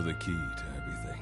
the key to everything.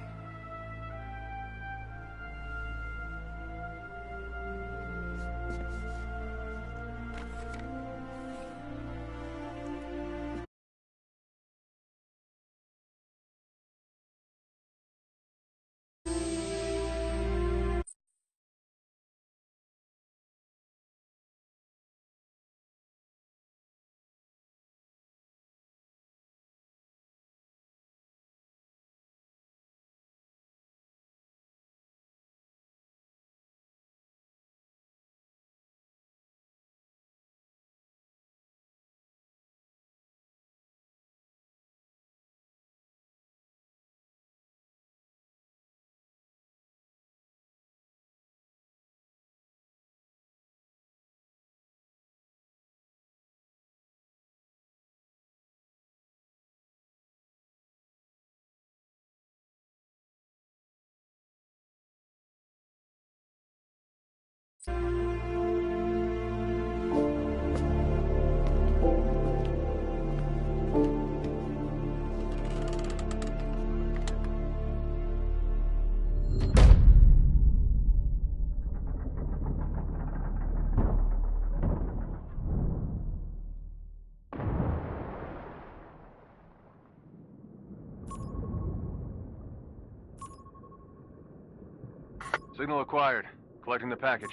Signal acquired. Collecting the package.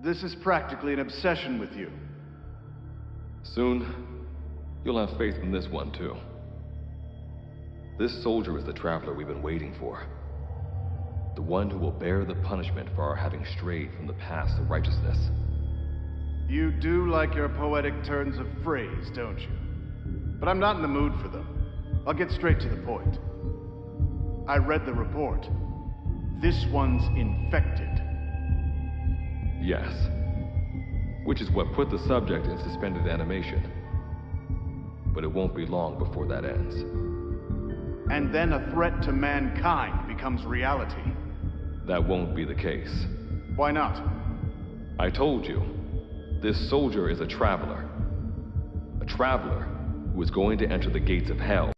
This is practically an obsession with you. Soon, you'll have faith in this one, too. This soldier is the traveler we've been waiting for. The one who will bear the punishment for our having strayed from the path to righteousness. You do like your poetic turns of phrase, don't you? But I'm not in the mood for them. I'll get straight to the point. I read the report. This one's infected. Yes. Which is what put the subject in suspended animation. But it won't be long before that ends. And then a threat to mankind becomes reality. That won't be the case. Why not? I told you, this soldier is a traveler. A traveler who is going to enter the gates of hell.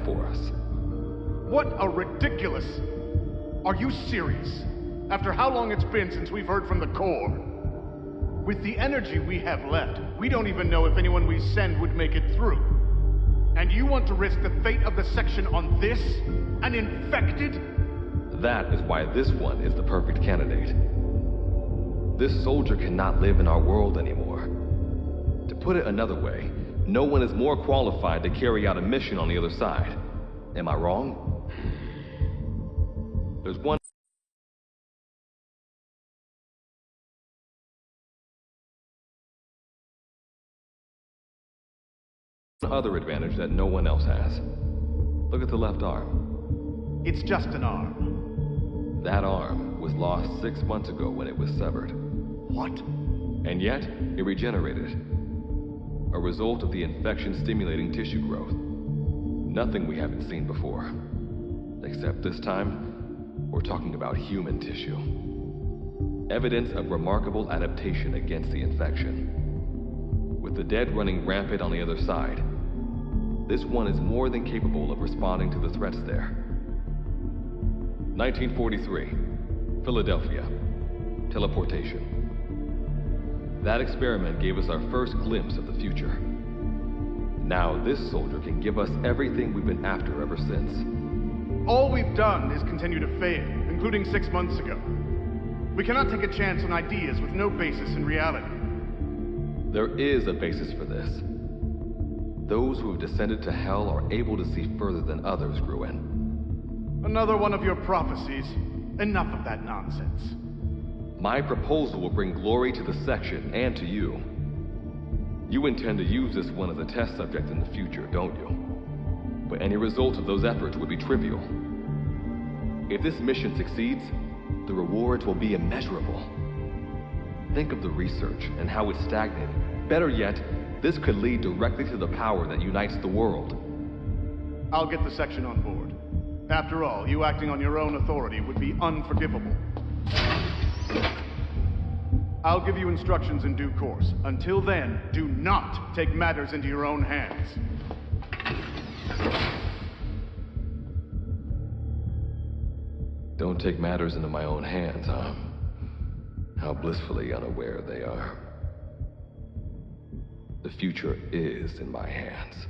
For us. What a ridiculous... Are you serious? After how long it's been since we've heard from the Corps? With the energy we have left, we don't even know if anyone we send would make it through. And you want to risk the fate of the section on this? An infected? That is why this one is the perfect candidate. This soldier cannot live in our world anymore. To put it another way, no one is more qualified to carry out a mission on the other side. Am I wrong? There's one other advantage that no one else has. Look at the left arm. It's just an arm. That arm was lost 6 months ago when it was severed. What? And yet, it regenerated. A result of the infection-stimulating tissue growth. Nothing we haven't seen before. Except this time, we're talking about human tissue. Evidence of remarkable adaptation against the infection. With the dead running rampant on the other side, this one is more than capable of responding to the threats there. 1943, Philadelphia. Teleportation. That experiment gave us our first glimpse of the future. Now this soldier can give us everything we've been after ever since. All we've done is continue to fail, including 6 months ago. We cannot take a chance on ideas with no basis in reality. There is a basis for this. Those who have descended to hell are able to see further than others, Gruen. Another one of your prophecies. Enough of that nonsense. My proposal will bring glory to the section and to you. You intend to use this one as a test subject in the future, don't you? But any result of those efforts would be trivial. If this mission succeeds, the rewards will be immeasurable. Think of the research and how it's stagnated. Better yet, this could lead directly to the power that unites the world. I'll get the section on board. After all, you acting on your own authority would be unforgivable. I'll give you instructions in due course. Until then, do not take matters into your own hands. Don't take matters into my own hands, huh? How blissfully unaware they are. The future is in my hands.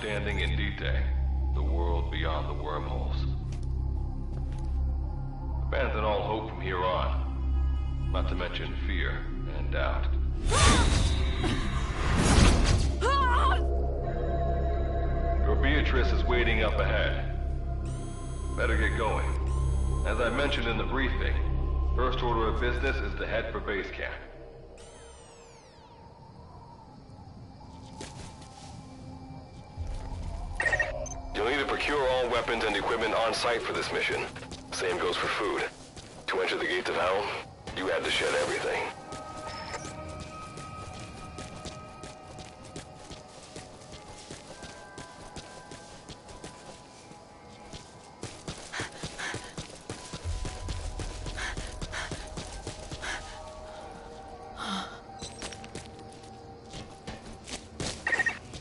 Standing in Dite, the world beyond the wormholes. Abandon all hope from here on, not to mention fear and doubt. Your Beatrice is waiting up ahead. Better get going. As I mentioned in the briefing, first order of business is to head for base camp. You'll need to procure all weapons and equipment on site for this mission. Same goes for food. To enter the gates of hell, you had to shed everything.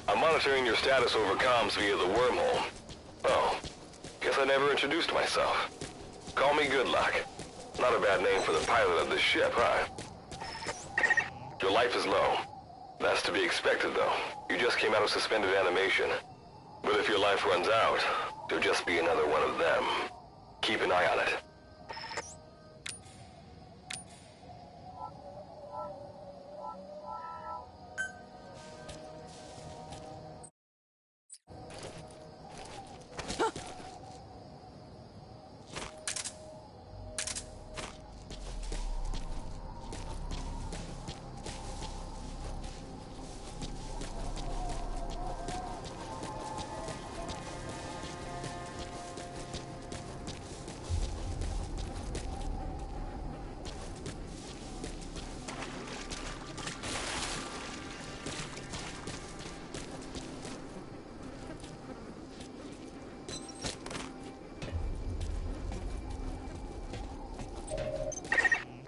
I'm monitoring your status over comms via the wormhole. Oh, guess I never introduced myself. Call me Good Luck. Not a bad name for the pilot of this ship, huh? Your life is low. That's to be expected, though. You just came out of suspended animation. But if your life runs out, there'll just be another one of them. Keep an eye on it.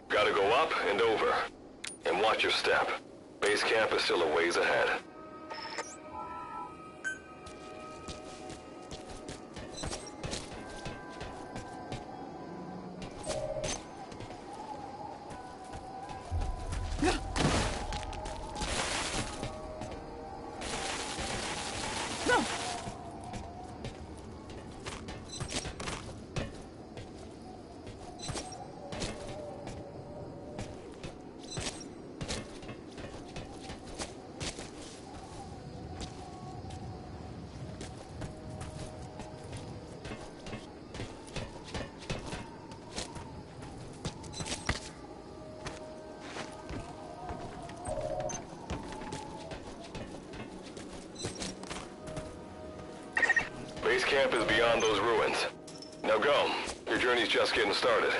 Gotta go up and over. And watch your step. Base camp is still a ways ahead. Base camp is beyond those ruins. Now go. Your journey's just getting started.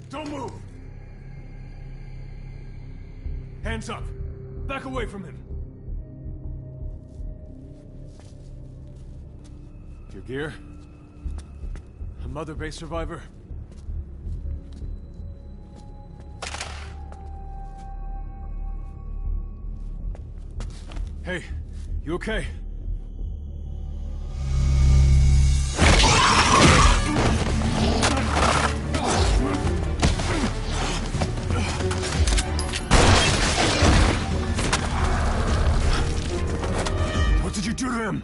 Don't move! Hands up! Back away from him! Your gear? A Mother Base survivor? Hey, you okay? What did you do to him?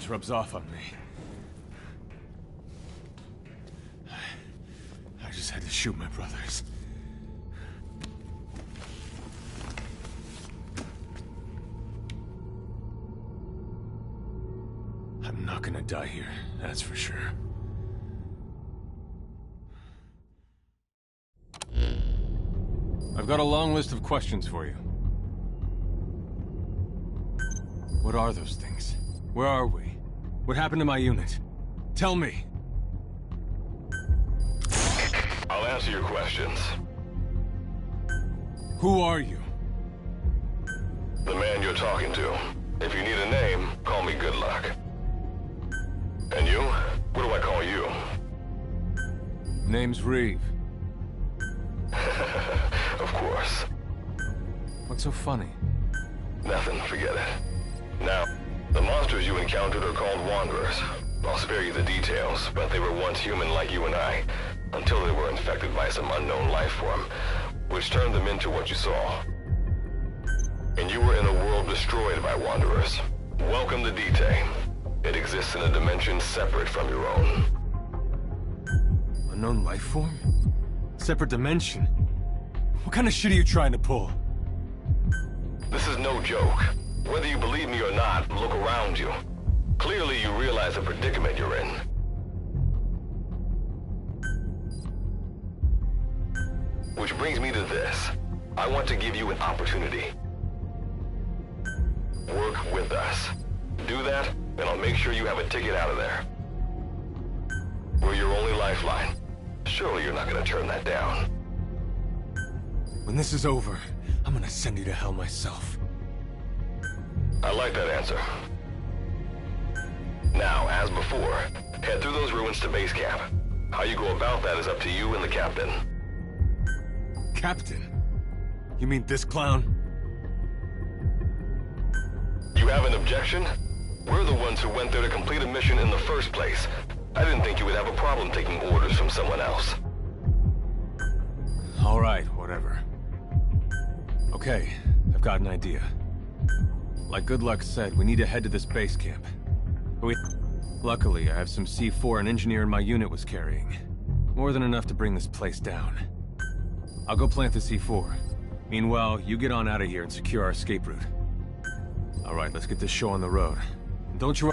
yours rubs off on me. I just had to shoot my brothers. I'm not gonna die here, that's for sure. I've got a long list of questions for you. What are those things? Where are we? What happened to my unit? Tell me! I'll answer your questions. Who are you? The man you're talking to. If you need a name, call me Good Luck. And you? What do I call you? Name's Reeve. Of course. What's so funny? Nothing, forget it. Now, the monsters you encountered are called Wanderers. I'll spare you the details, but they were once human like you and I, until they were infected by some unknown life form, which turned them into what you saw. And you were in a world destroyed by Wanderers. Welcome to D-Day. It exists in a dimension separate from your own. Unknown life form? Separate dimension? What kind of shit are you trying to pull? This is no joke. Whether you believe me or not, look around you. Clearly you realize the predicament you're in. Which brings me to this. I want to give you an opportunity. Work with us. Do that, and I'll make sure you have a ticket out of there. We're your only lifeline. Surely you're not gonna turn that down. When this is over, I'm gonna send you to hell myself. I like that answer. Now, as before, head through those ruins to base camp. How you go about that is up to you and the captain. Captain? You mean this clown? You have an objection? We're the ones who went there to complete a mission in the first place. I didn't think you would have a problem taking orders from someone else. All right, whatever. Okay, I've got an idea. Like Good Luck said, we need to head to this base camp. Luckily, I have some C4 an engineer in my unit was carrying. More than enough to bring this place down. I'll go plant the C4. Meanwhile, you get on out of here and secure our escape route. All right, let's get this show on the road. And don't you...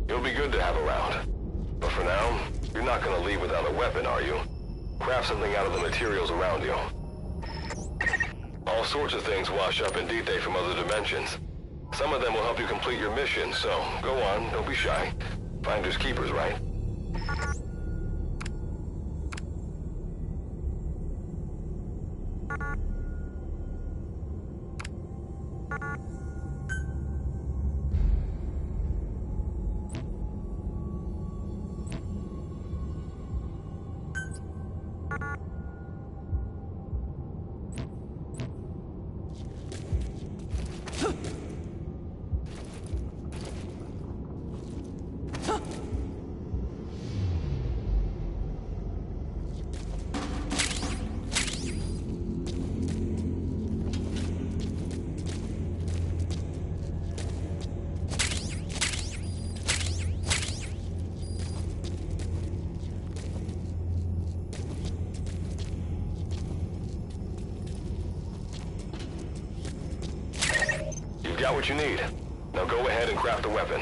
You'll be good to have around. But for now, you're not gonna leave without a weapon, are you? Craft something out of the materials around you. All sorts of things wash up in D-Day from other dimensions. Some of them will help you complete your mission, so go on, don't be shy. Finders keepers, right? Got what you need. Now go ahead and craft a weapon.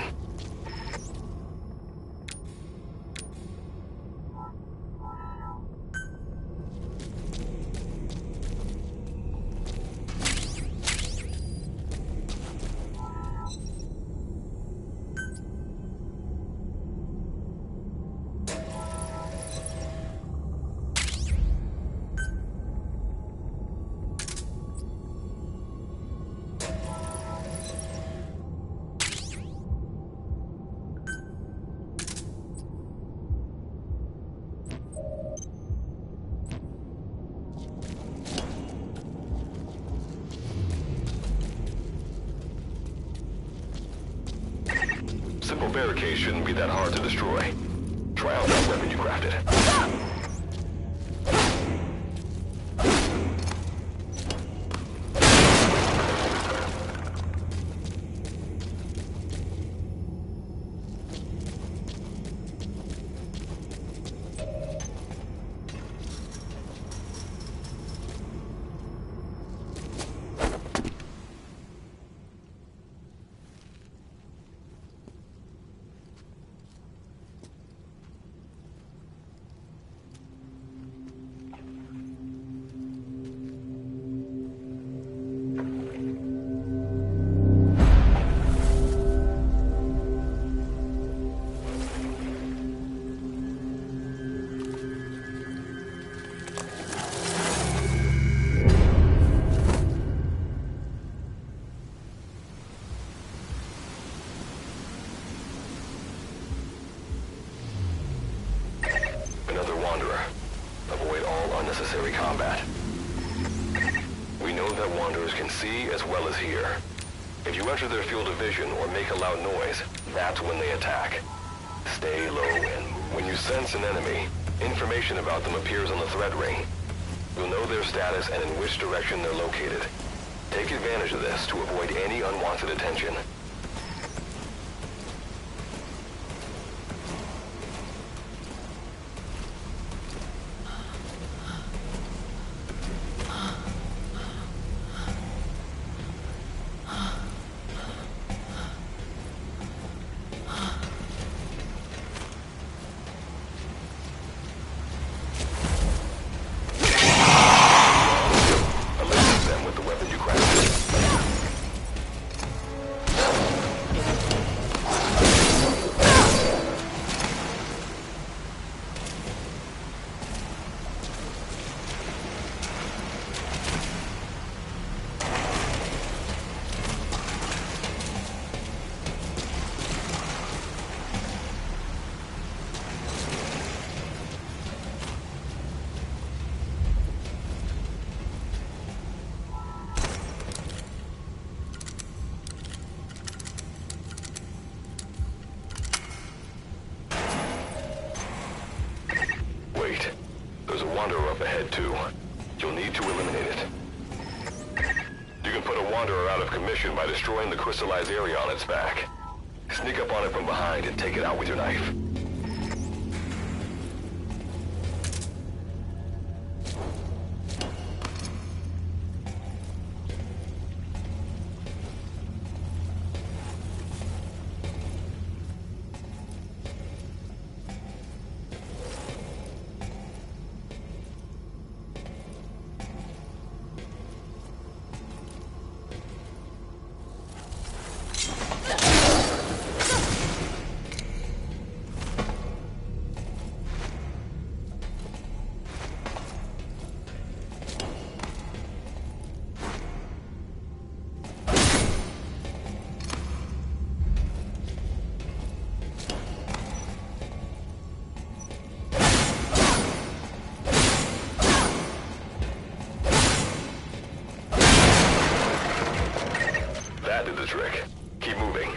Simple barricade shouldn't be that hard to destroy. Try out that weapon you crafted. unnecessary combat. We know that Wanderers can see as well as hear. If you enter their field of vision or make a loud noise, that's when they attack. Stay low, and when you sense an enemy, information about them appears on the threat ring. You'll know their status and in which direction they're located. Take advantage of this to avoid any unwanted attention. Wanderer up ahead, too. You'll need to eliminate it. You can put a Wanderer out of commission by destroying the crystallized area on its back. Sneak up on it from behind and take it out with your knife. That did the trick. Keep moving.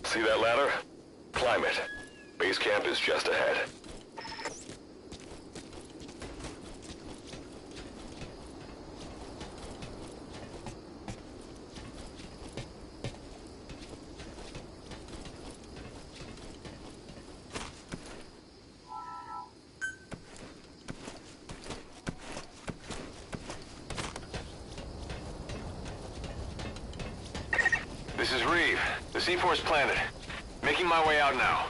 See that ladder? Climb it. Base camp is just ahead. This is Reeve. The C4's planted. Making my way out now.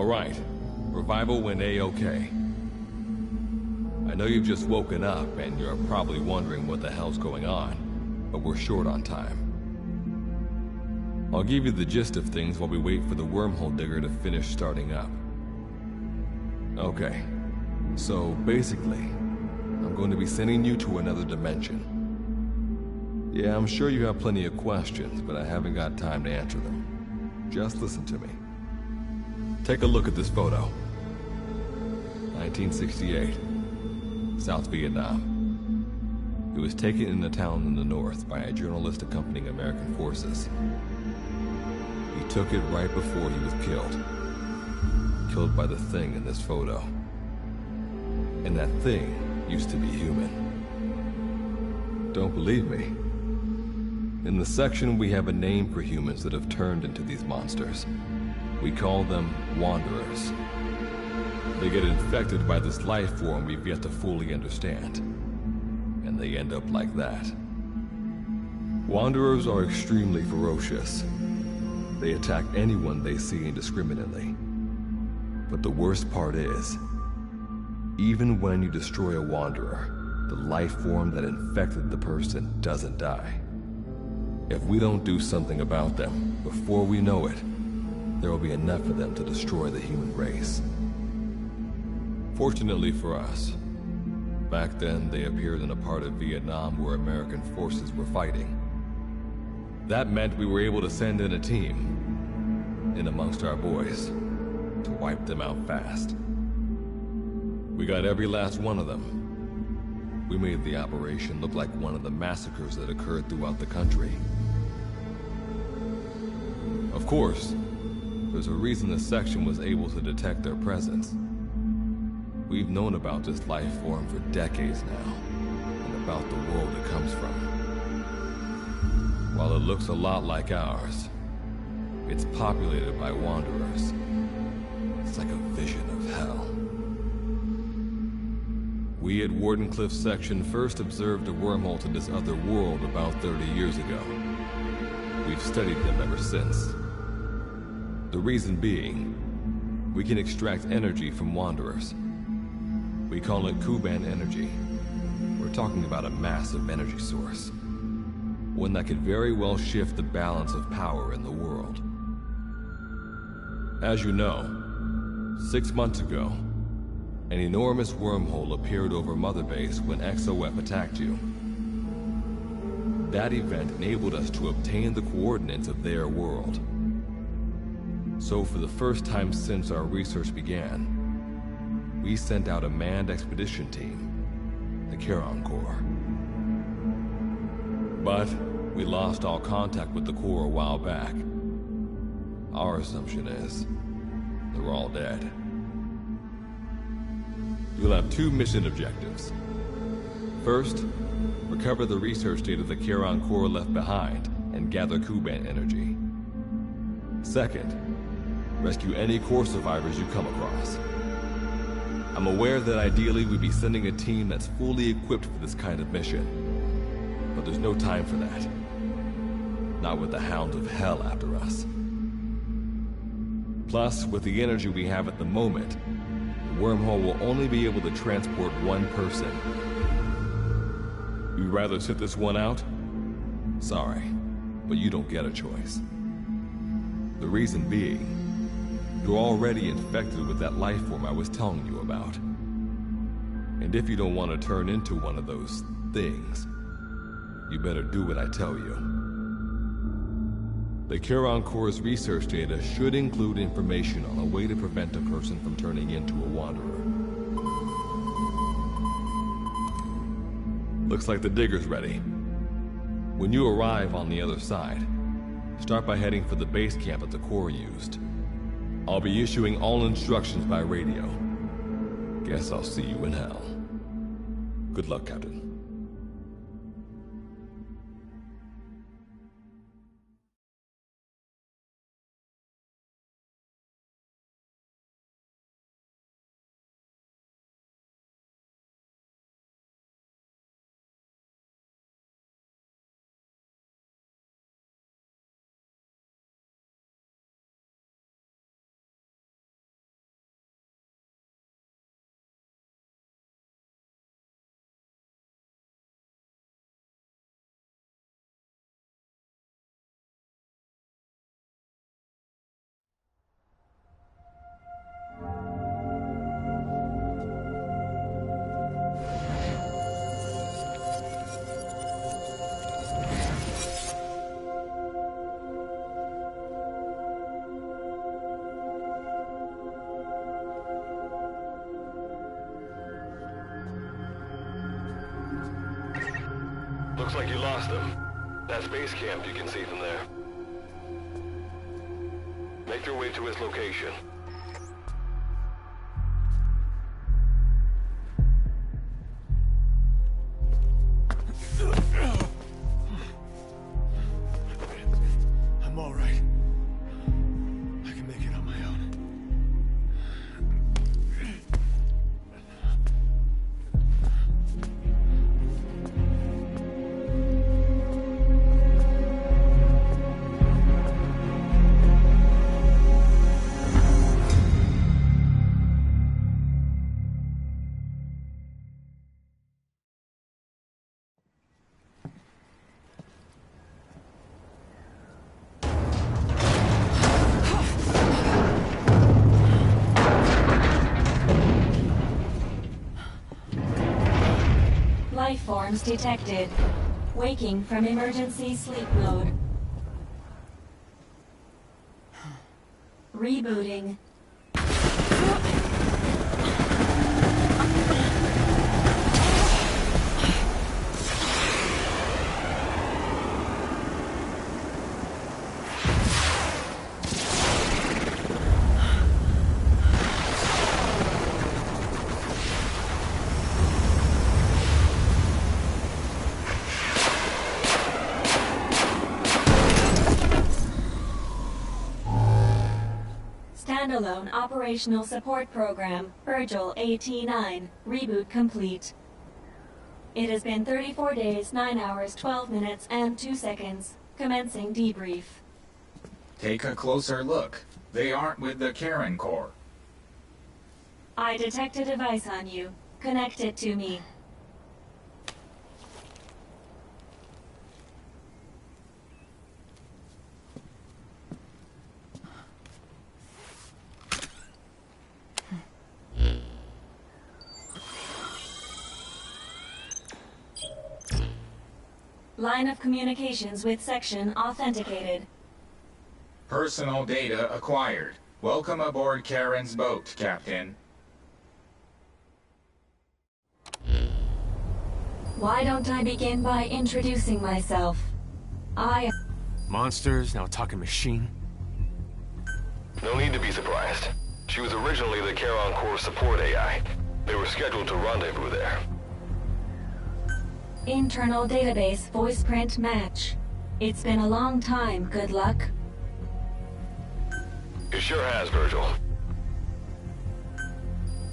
All right. Revival went A-okay. I know you've just woken up and you're probably wondering what the hell's going on, but we're short on time. I'll give you the gist of things while we wait for the wormhole digger to finish starting up. Okay, so basically, I'm going to be sending you to another dimension. Yeah, I'm sure you have plenty of questions, but I haven't got time to answer them. Just listen to me. Take a look at this photo. 1968, South Vietnam. It was taken in a town in the north by a journalist accompanying American forces. He took it right before he was killed. Killed by the thing in this photo. And that thing used to be human. Don't believe me? In the section, we have a name for humans that have turned into these monsters. We call them Wanderers. They get infected by this life form we've yet to fully understand. And they end up like that. Wanderers are extremely ferocious. They attack anyone they see indiscriminately. But the worst part is, even when you destroy a Wanderer, the life form that infected the person doesn't die. If we don't do something about them, before we know it, there will be enough of them to destroy the human race. Fortunately for us, back then they appeared in a part of Vietnam where American forces were fighting. That meant we were able to send in a team, in amongst our boys, to wipe them out fast. We got every last one of them. We made the operation look like one of the massacres that occurred throughout the country. Of course, there's a reason the section was able to detect their presence. We've known about this life form for decades now, and about the world it comes from. While it looks a lot like ours, it's populated by Wanderers. It's like a vision of hell. We at Wardenclyffe Section first observed a wormhole to this other world about 30 years ago. We've studied them ever since. The reason being, we can extract energy from Wanderers. We call it Kuban energy. We're talking about a massive energy source. One that could very well shift the balance of power in the world. As you know, 6 months ago, an enormous wormhole appeared over Mother Base when XOF attacked you. That event enabled us to obtain the coordinates of their world. So for the first time since our research began, we sent out a manned expedition team, the Charon Corps. But we lost all contact with the Corps a while back. Our assumption is they're all dead. You'll have 2 mission objectives. First, recover the research data the Charon Corps left behind and gather Kuban energy. Second, rescue any Corps survivors you come across. I'm aware that ideally we'd be sending a team that's fully equipped for this kind of mission, but there's no time for that. Not with the Hound of Hell after us. Plus, with the energy we have at the moment, the wormhole will only be able to transport one person. You'd rather sit this one out? Sorry, but you don't get a choice. The reason being, you're already infected with that life form I was telling you about. And if you don't want to turn into one of those things, you better do what I tell you. The Charon Corps' research data should include information on a way to prevent a person from turning into a Wanderer. Looks like the digger's ready. When you arrive on the other side, start by heading for the base camp that the Corps used. I'll be issuing all instructions by radio. Guess I'll see you in hell. Good luck, Captain. Looks like you lost them. That base camp you can see from there. Make your way to his location. I'm all right. I can make it on my own. Life forms detected. Waking from emergency sleep mode. Rebooting. Standalone Operational Support Program, Virgil AT-9, reboot complete. It has been 34 days, 9 hours, 12 minutes, and 2 seconds. Commencing debrief. Take a closer look. They aren't with the Karen Corps. I detect a device on you. Connect it to me. Line of communications with section authenticated. Personal data acquired. Welcome aboard Karen's boat, Captain. Why don't I begin by introducing myself? Monsters, now a talking machine. No need to be surprised. She was originally the Charon Corps support AI. They were scheduled to rendezvous there. Internal database voice print match. It's been a long time, good luck. It sure has, Virgil.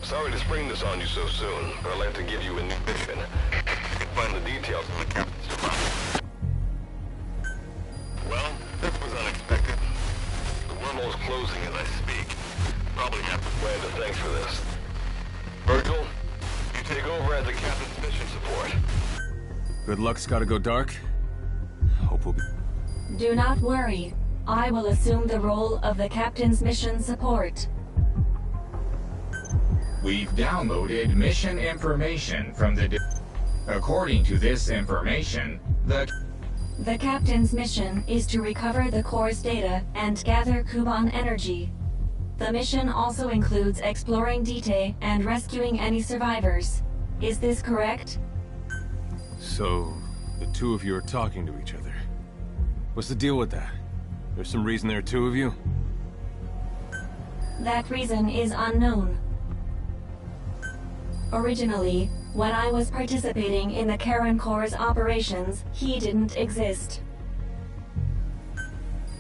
Sorry to spring this on you so soon, but I'd like to give you a new mission. You can find the details in the captain's device. Well, this was unexpected. The wormhole's closing as I speak. Probably have to plan to thanks for this. Virgil, you take over as the captain's mission support. Good luck's gotta go dark. Hope we'll be... Do not worry. I will assume the role of the captain's mission support. We've downloaded mission information from the... According to this information, the captain's mission is to recover the Corps' data and gather Kuban energy. The mission also includes exploring Dite and rescuing any survivors. Is this correct? So, the two of you are talking to each other. What's the deal with that? There's some reason there are two of you? That reason is unknown. Originally, when I was participating in the Karen Corps' operations, he didn't exist.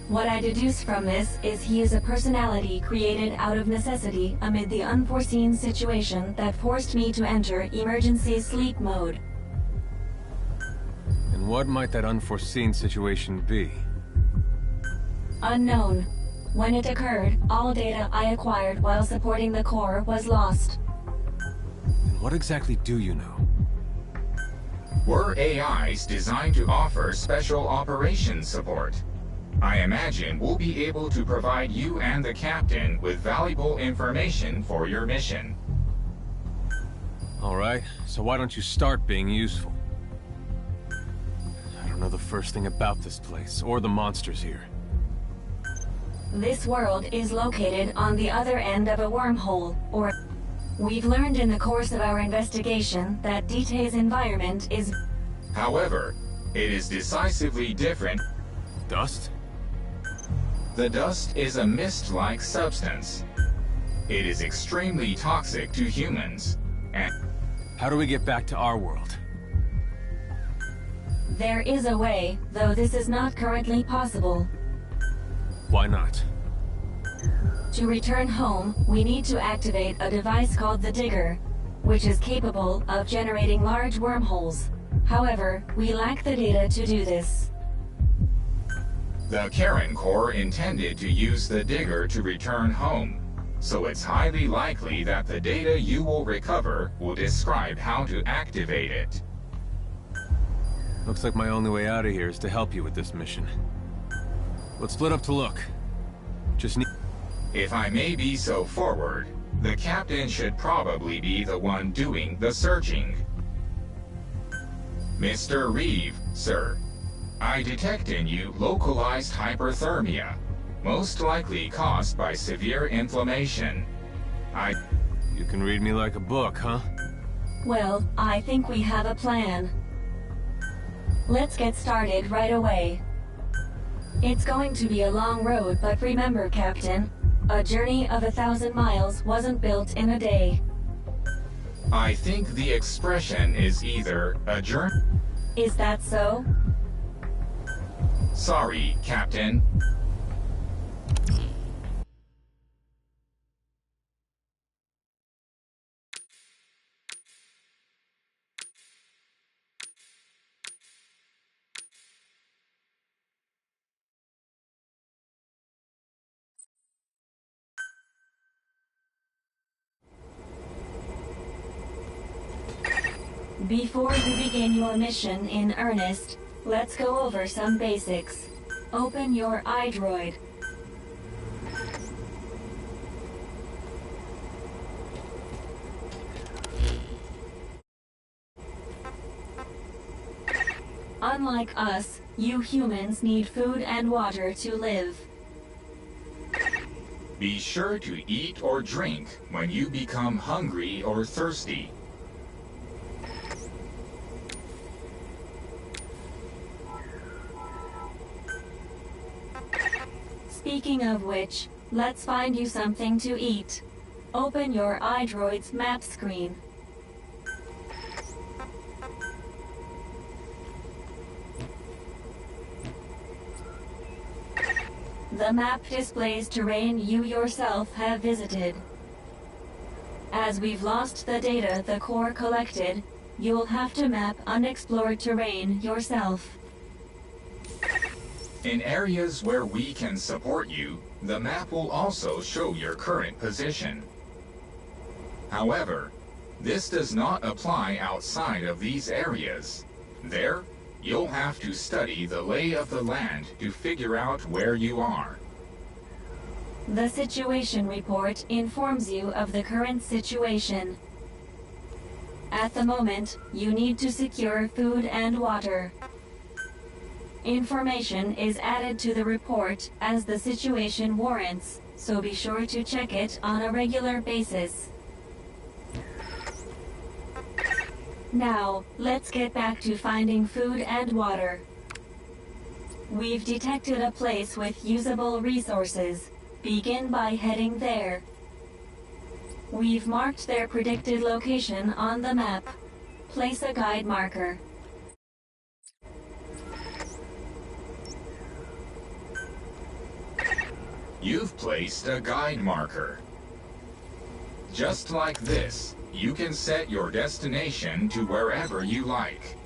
What I deduce from this is he is a personality created out of necessity amid the unforeseen situation that forced me to enter emergency sleep mode. And what might that unforeseen situation be? Unknown. When it occurred, all data I acquired while supporting the Corps was lost. And what exactly do you know? We're AIs designed to offer special operations support. I imagine we'll be able to provide you and the captain with valuable information for your mission. Alright, so why don't you start being useful? I don't know the first thing about this place, or the monsters here. This world is located on the other end of a wormhole, or... We've learned in the course of our investigation that Dite's environment is... However, It is decisively different. Dust? The dust is a mist-like substance. It is extremely toxic to humans, and How do we get back to our world? There is a way, though this is not currently possible. Why not? To return home, we need to activate a device called the Digger, which is capable of generating large wormholes. However, we lack the data to do this. the Karen Corps intended to use the Digger to return home, so it's highly likely that the data you will recover will describe how to activate it. Looks like my only way out of here is to help you with this mission. Let's split up to look. Just need... If I may be so forward, the captain should probably be the one doing the searching. Mr. Reeve, sir, I detect in you localized hyperthermia, most likely caused by severe inflammation. You can read me like a book, huh? Well, I think we have a plan. Let's get started right away. It's going to be a long road, but remember, Captain, a journey of 1,000 miles wasn't built in a day. I think the expression is either a journey... Is that so? Sorry, Captain. Before you begin your mission in earnest, let's go over some basics. Open your iDroid. Unlike us, you humans need food and water to live. Be sure to eat or drink when you become hungry or thirsty. Speaking of which, let's find you something to eat. Open your iDroid's map screen. The map displays terrain you yourself have visited. As we've lost the data the Corps collected, you'll have to map unexplored terrain yourself. In areas where we can support you, the map will also show your current position. However, this does not apply outside of these areas. There, you'll have to study the lay of the land to figure out where you are. The situation report informs you of the current situation. At the moment, you need to secure food and water. Information is added to the report as the situation warrants, so be sure to check it on a regular basis. Now, let's get back to finding food and water. We've detected a place with usable resources. Begin by heading there. We've marked their predicted location on the map. Place a guide marker. You've placed a guide marker. Just like this, you can set your destination to wherever you like.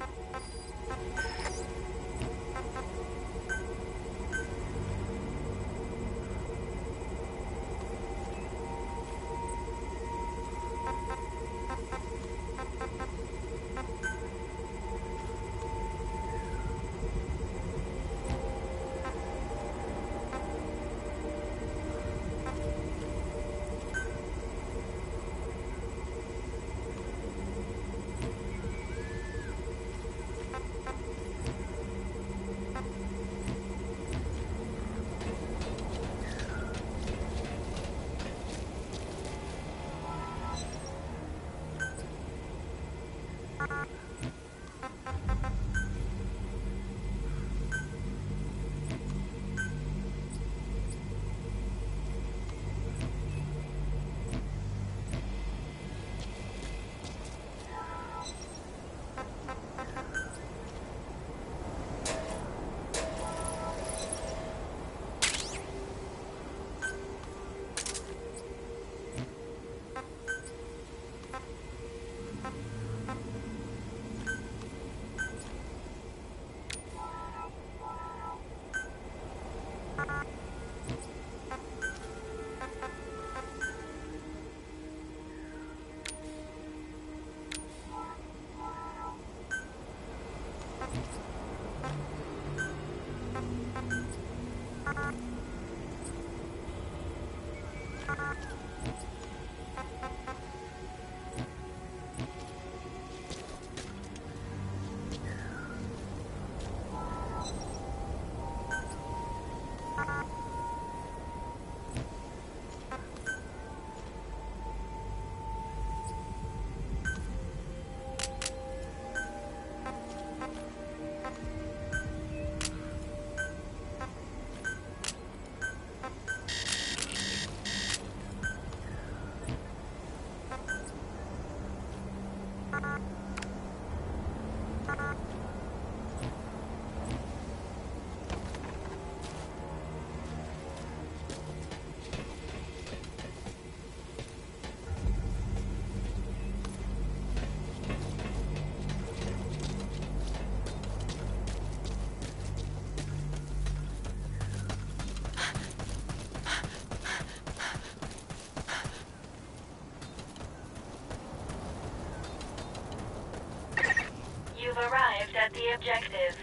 You've arrived at the objective.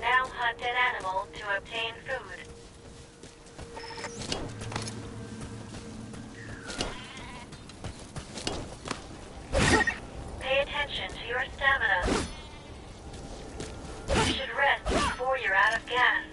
Now hunt an animal to obtain food. Pay attention to your stamina. You should rest before you're out of gas.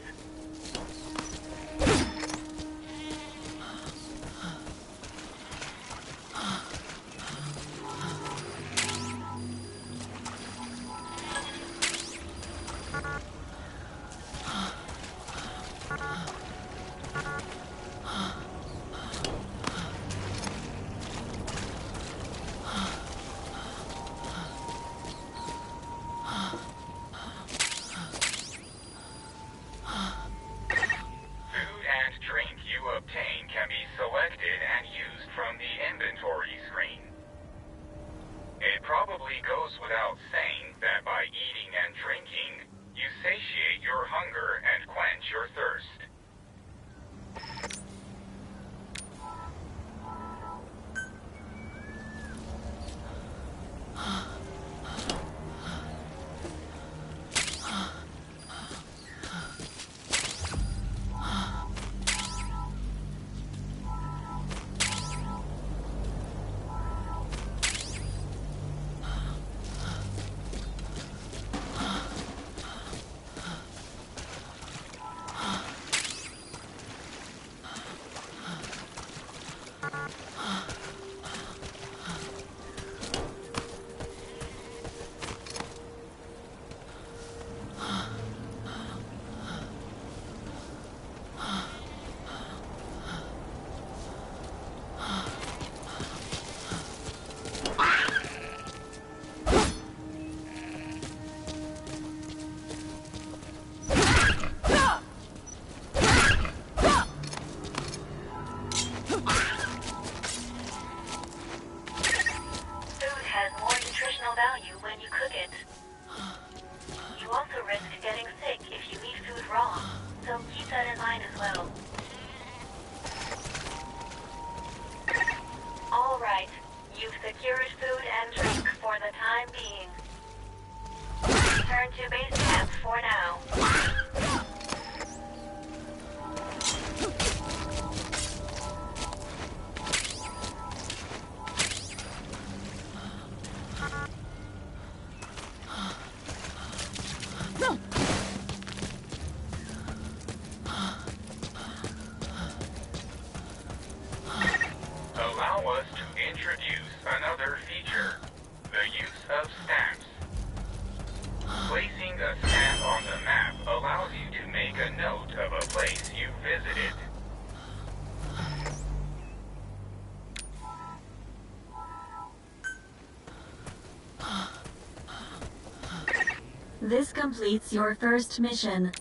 This completes your first mission.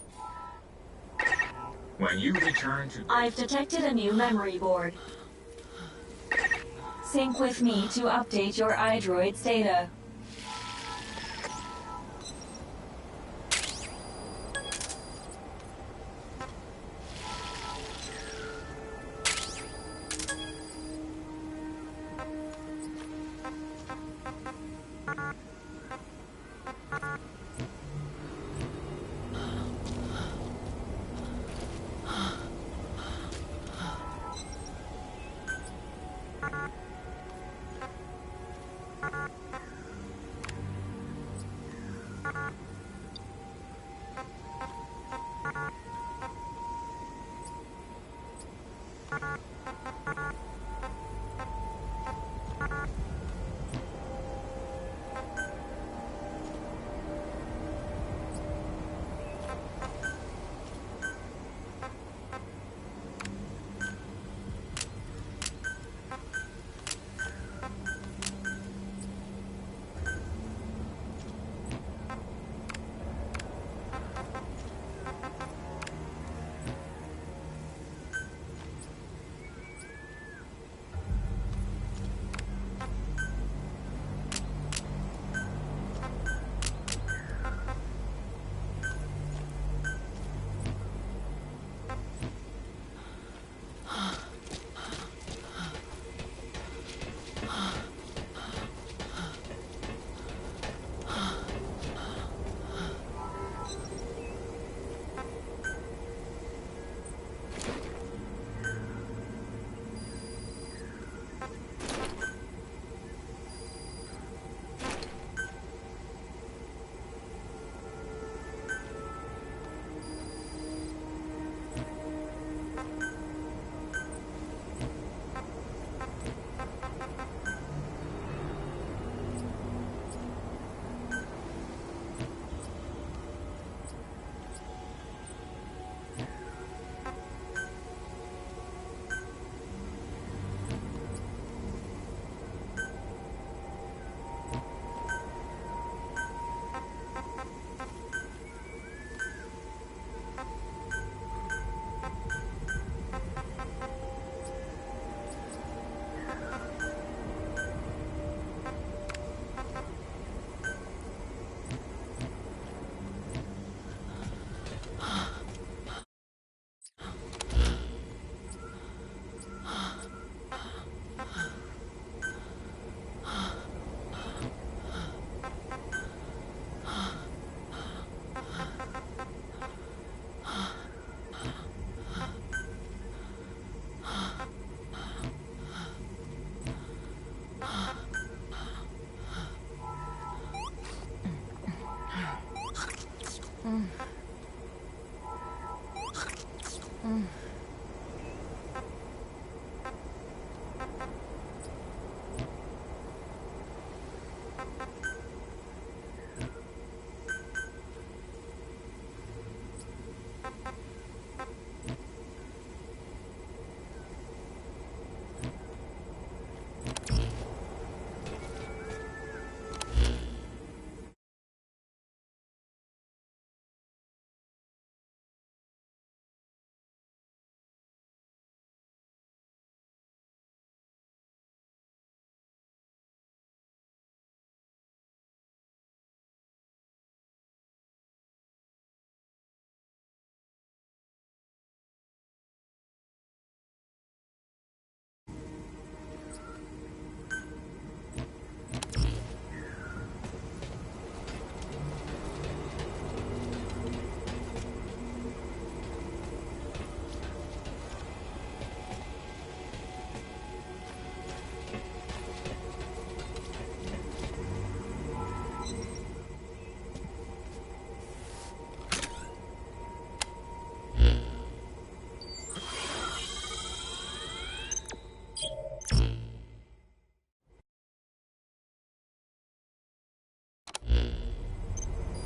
When you return to... I've detected a new memory board. Sync with me to update your iDroid's data.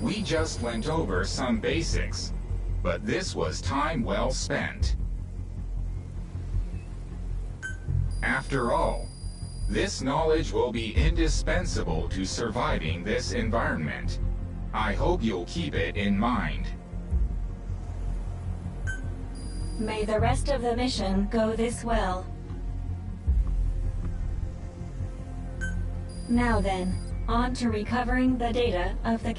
We just went over some basics, but this was time well spent. After all, this knowledge will be indispensable to surviving this environment. I hope you'll keep it in mind. May the rest of the mission go this well. Now then, on to recovering the data of the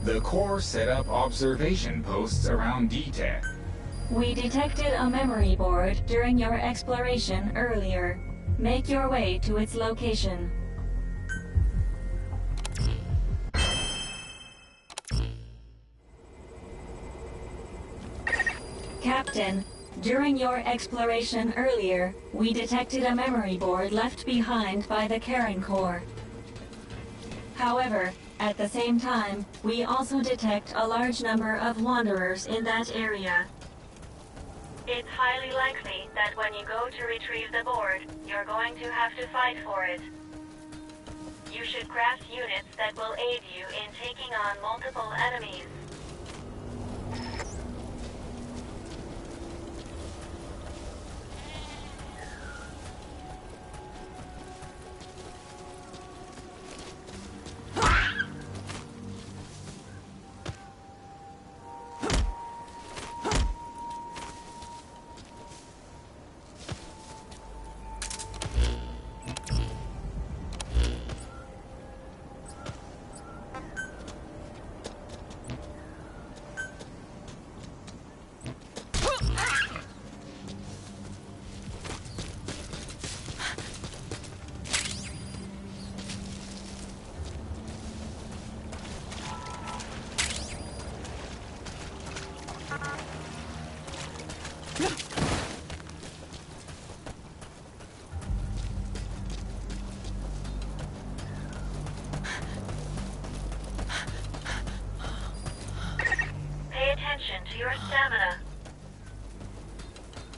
The Corps set up observation posts around DTEC. We detected a memory board during your exploration earlier. Make your way to its location. Captain, during your exploration earlier, we detected a memory board left behind by the Karen Corps. However, at the same time, we also detect a large number of wanderers in that area. It's highly likely that when you go to retrieve the board, you're going to have to fight for it. You should craft units that will aid you in taking on multiple enemies. To your stamina.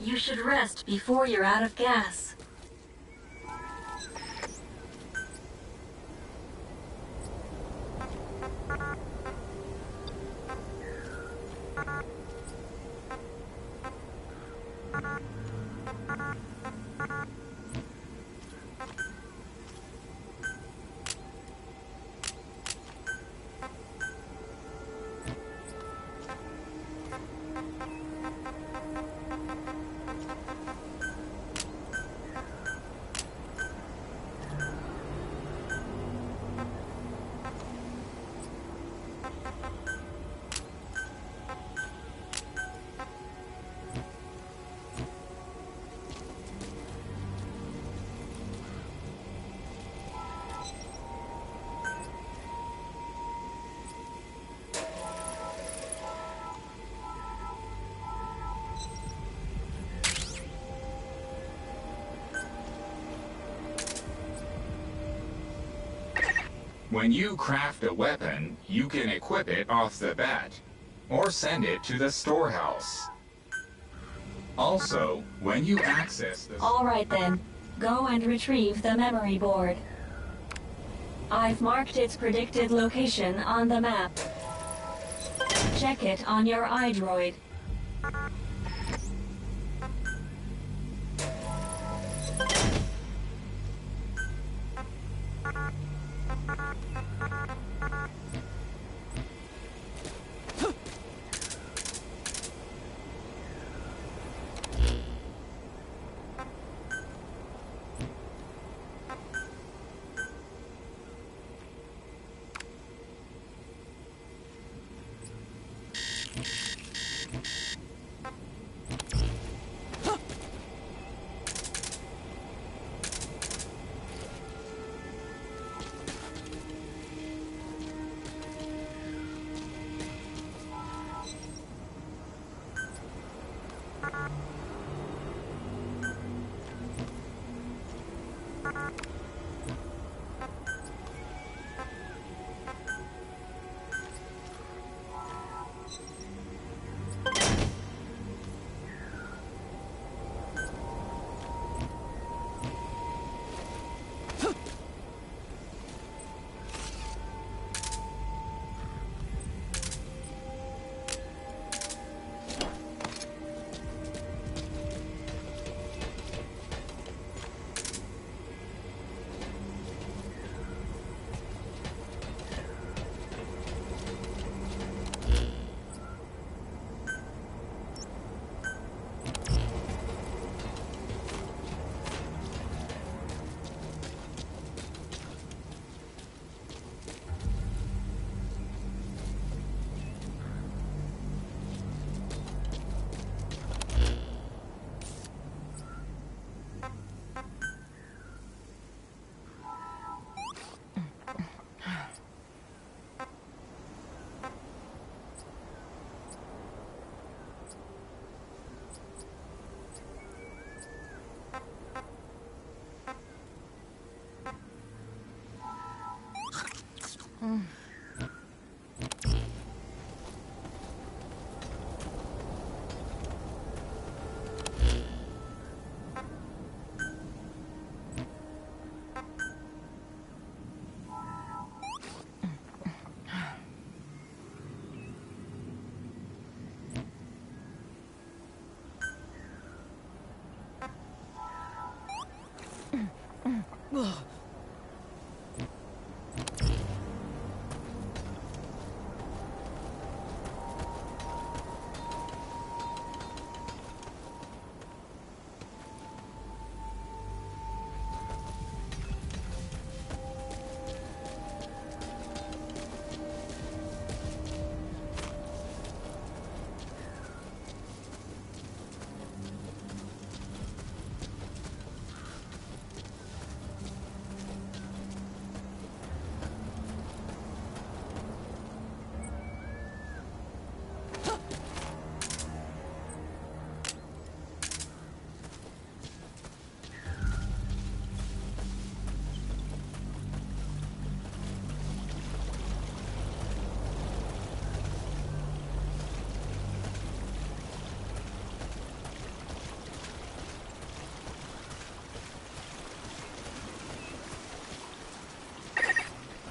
You should rest before you're out of gas. When you craft a weapon, you can equip it off the bat, or send it to the storehouse. Also, when you access the... All right then, go and retrieve the memory board. I've marked its predicted location on the map. Check it on your iDroid.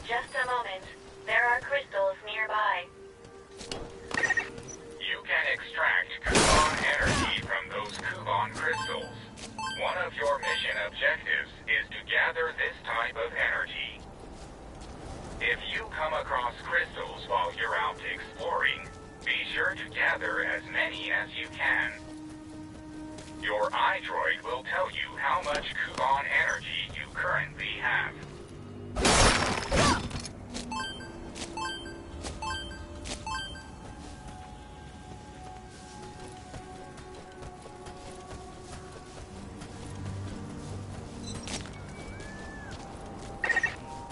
Just a moment. There are crystals nearby. You can extract Kuban energy from those Kuban crystals. One of your mission objectives is to gather this type of energy. If you come across crystals while you're out exploring, be sure to gather as many as you can. Your iDroid will tell you how much Kuban energy you currently have.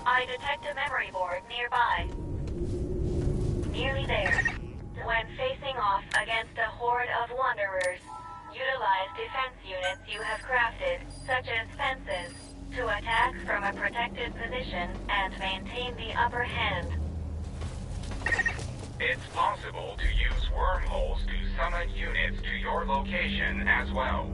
I detect a memory board nearby. Nearly there. When facing off against a horde of wanderers, utilize defense units you have crafted, such as fences, to attack from a protected position and maintain the upper hand. It's possible to use wormholes to summon units to your location as well.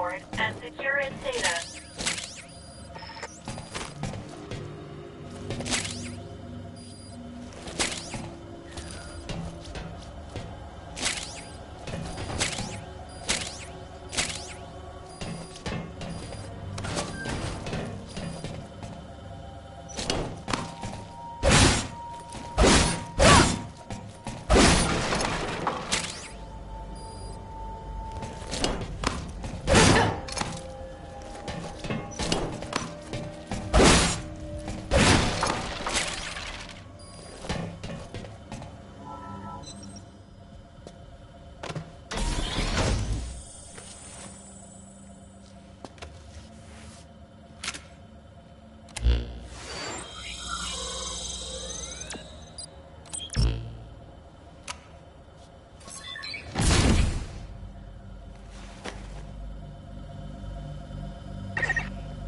board and secure its data.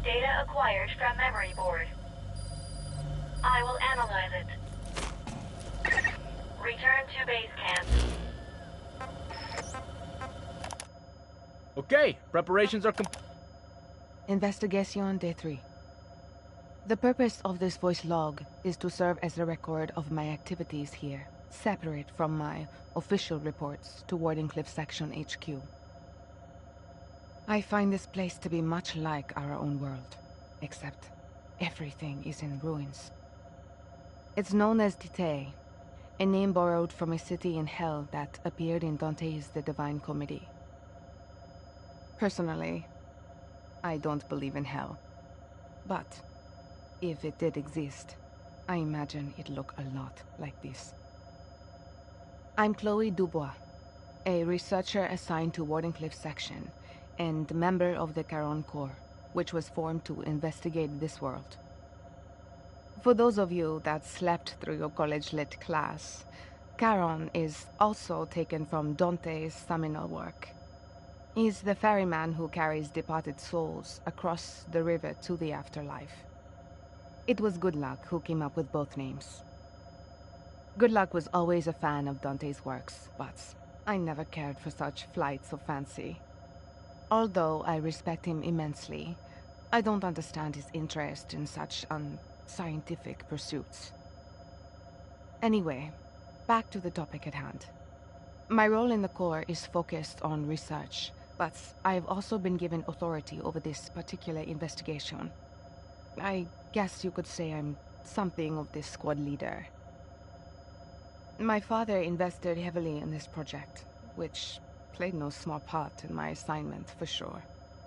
Data acquired from memory board. I will analyze it. Return to base camp. Okay, preparations are complete. Investigation Day 3. The purpose of this voice log is to serve as a record of my activities here, separate from my official reports to Wardenclyffe Section HQ. I find this place to be much like our own world, except everything is in ruins. It's known as Dite, a name borrowed from a city in hell that appeared in Dante's The Divine Comedy. Personally, I don't believe in hell. But if it did exist, I imagine it'd look a lot like this. I'm Chloe Dubois, a researcher assigned to Wardenclyffe Section, and member of the Charon Corps, which was formed to investigate this world. For those of you that slept through your college lit class, Charon is also taken from Dante's seminal work. He's the ferryman who carries departed souls across the river to the afterlife. It was Good Luck who came up with both names. Good Luck was always a fan of Dante's works, but I never cared for such flights of fancy. Although I respect him immensely, I don't understand his interest in such unscientific pursuits. Anyway, back to the topic at hand. My role in the Corps is focused on research, but I've also been given authority over this particular investigation. I guess you could say I'm something of this squad leader. My father invested heavily in this project, which played no small part in my assignment for sure,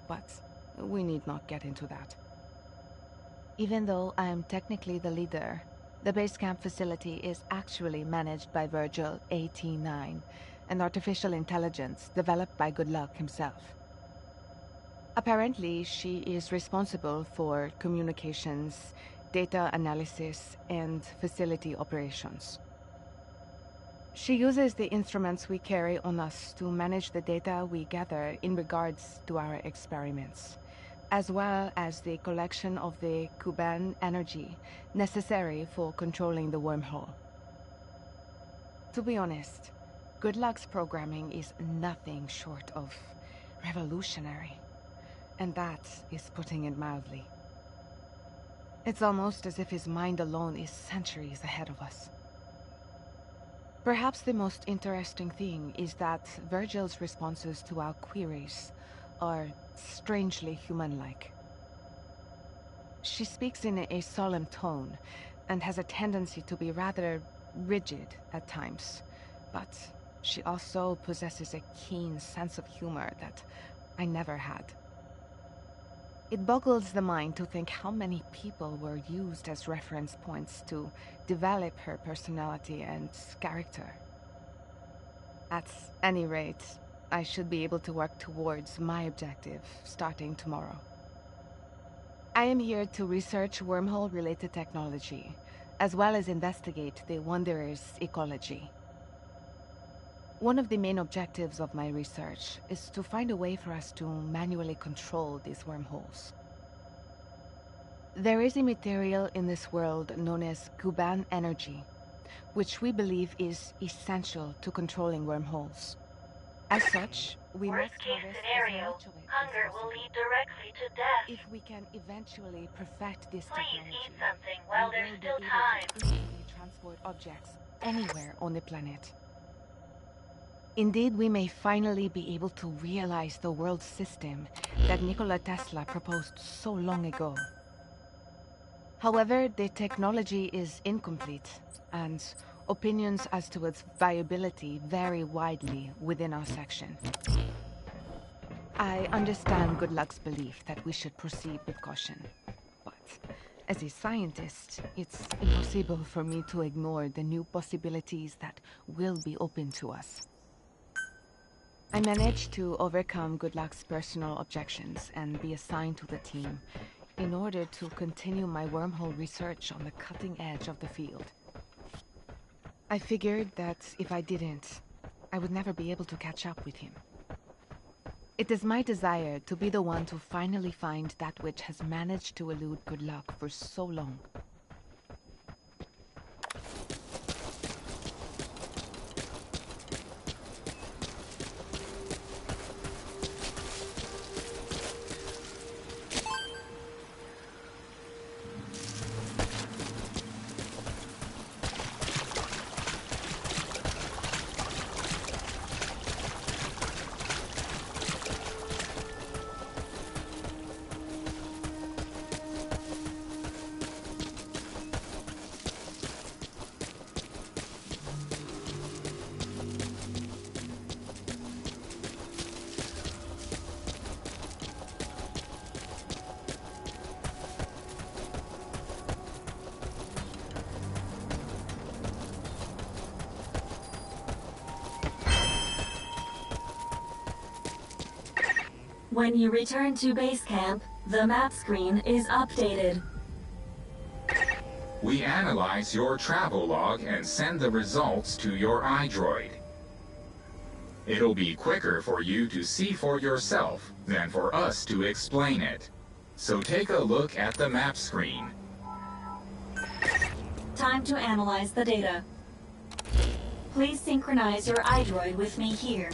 but we need not get into that. Even though I am technically the leader, the base camp facility is actually managed by Virgil AT9, an artificial intelligence developed by Good Luck himself. Apparently, she is responsible for communications, data analysis, and facility operations. She uses the instruments we carry on us to manage the data we gather in regards to our experiments, as well as the collection of the Cuban energy necessary for controlling the wormhole. To be honest, Good Luck's programming is nothing short of revolutionary, and that is putting it mildly. It's almost as if his mind alone is centuries ahead of us. Perhaps the most interesting thing is that Virgil's responses to our queries are strangely human-like. She speaks in a solemn tone and has a tendency to be rather rigid at times, but she also possesses a keen sense of humor that I never had. It boggles the mind to think how many people were used as reference points to develop her personality and character. At any rate, I should be able to work towards my objective starting tomorrow. I am here to research wormhole-related technology, as well as investigate the Wanderer's ecology. One of the main objectives of my research is to find a way for us to manually control these wormholes. There is a material in this world known as Cuban energy, which we believe is essential to controlling wormholes. As such, we must Worst case harvest scenario, as much of it as hunger will possible. lead directly to death. If we can eventually perfect this Please technology, eat something we while will there's be still able time. to easily transport objects anywhere on the planet. Indeed, we may finally be able to realize the world system that Nikola Tesla proposed so long ago. However, the technology is incomplete, and opinions as to its viability vary widely within our section. I understand Good Luck's belief that we should proceed with caution, but as a scientist, it's impossible for me to ignore the new possibilities that will be open to us. I managed to overcome Good Luck's personal objections and be assigned to the team in order to continue my wormhole research on the cutting edge of the field. I figured that if I didn't, I would never be able to catch up with him. It is my desire to be the one to finally find that which has managed to elude Good Luck for so long. When you return to base camp, the map screen is updated. We analyze your travel log and send the results to your iDroid. It'll be quicker for you to see for yourself than for us to explain it. So take a look at the map screen. Time to analyze the data. Please synchronize your iDroid with me here.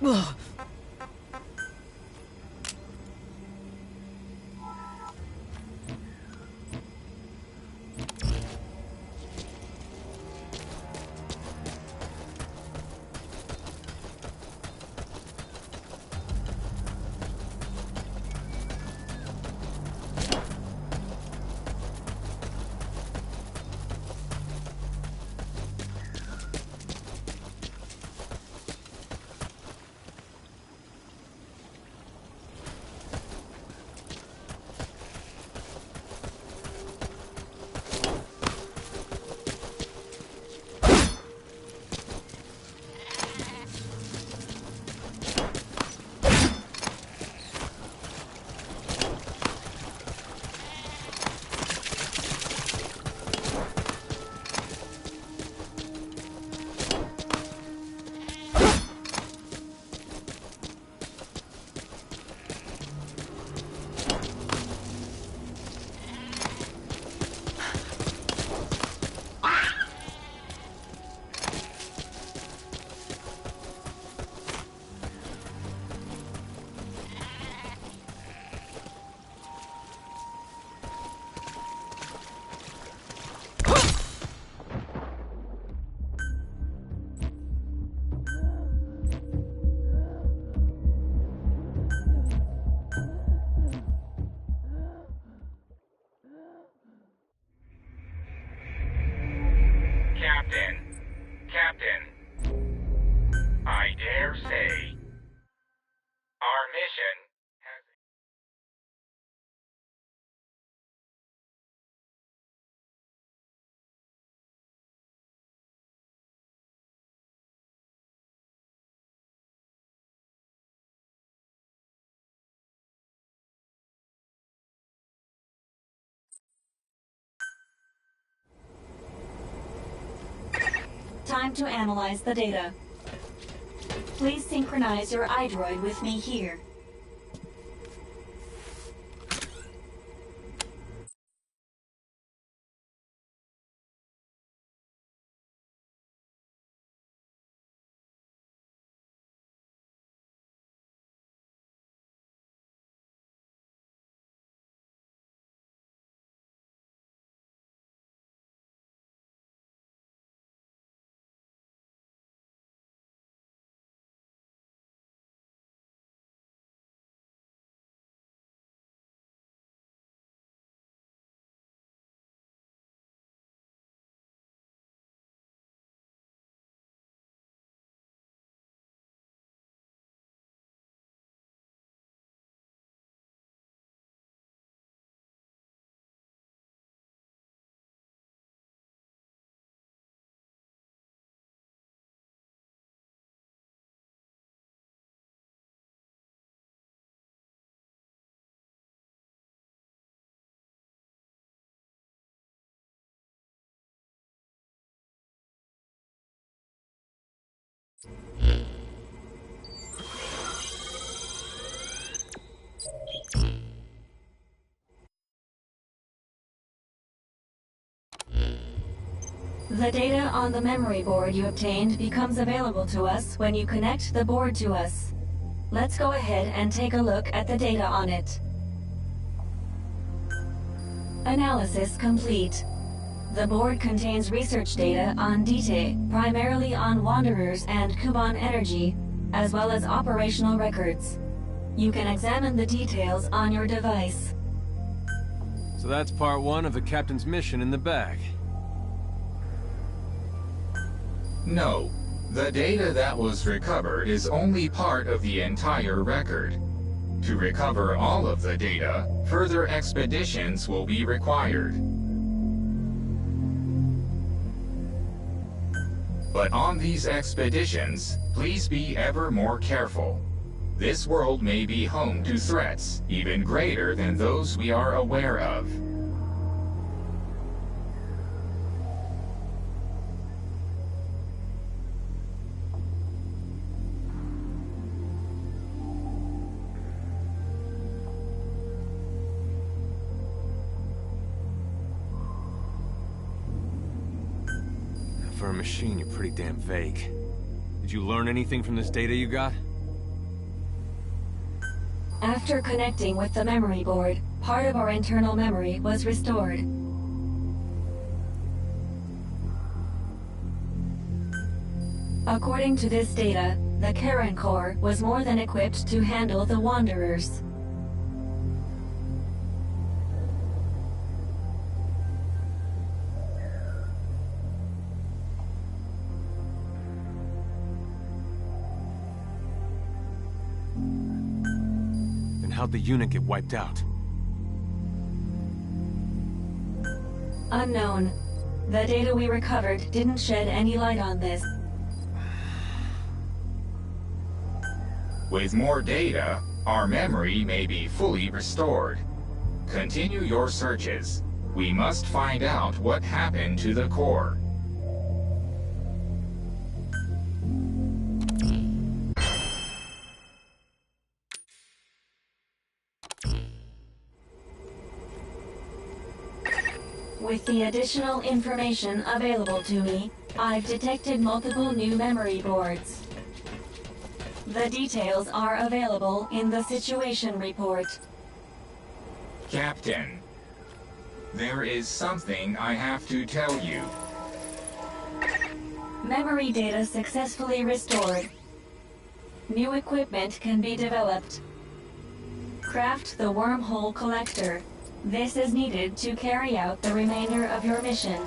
Ugh. mission has... Time to analyze the data. Please synchronize your iDroid with me here. The data on the memory board you obtained becomes available to us when you connect the board to us. Let's go ahead and take a look at the data on it. Analysis complete. The board contains research data on Dite, primarily on Wanderers and Kuban Energy, as well as operational records. You can examine the details on your device. So that's part one of the captain's mission in the bag. No. The data that was recovered is only part of the entire record. To recover all of the data, further expeditions will be required. But on these expeditions, please be ever more careful. This world may be home to threats even greater than those we are aware of. For a machine, you're pretty damn vague. Did you learn anything from this data you got? After connecting with the memory board, part of our internal memory was restored. According to this data, the Karen core was more than equipped to handle the Wanderers. How'd the unit get wiped out? Unknown. The data we recovered didn't shed any light on this. With more data, our memory may be fully restored. Continue your searches. We must find out what happened to the core. With the additional information available to me, I've detected multiple new memory boards. The details are available in the situation report. Captain, there is something I have to tell you. Memory data successfully restored. New equipment can be developed. Craft the wormhole collector. This is needed to carry out the remainder of your mission.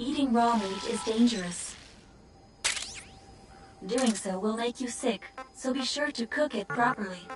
Eating raw meat is dangerous. Doing so will make you sick, so be sure to cook it properly.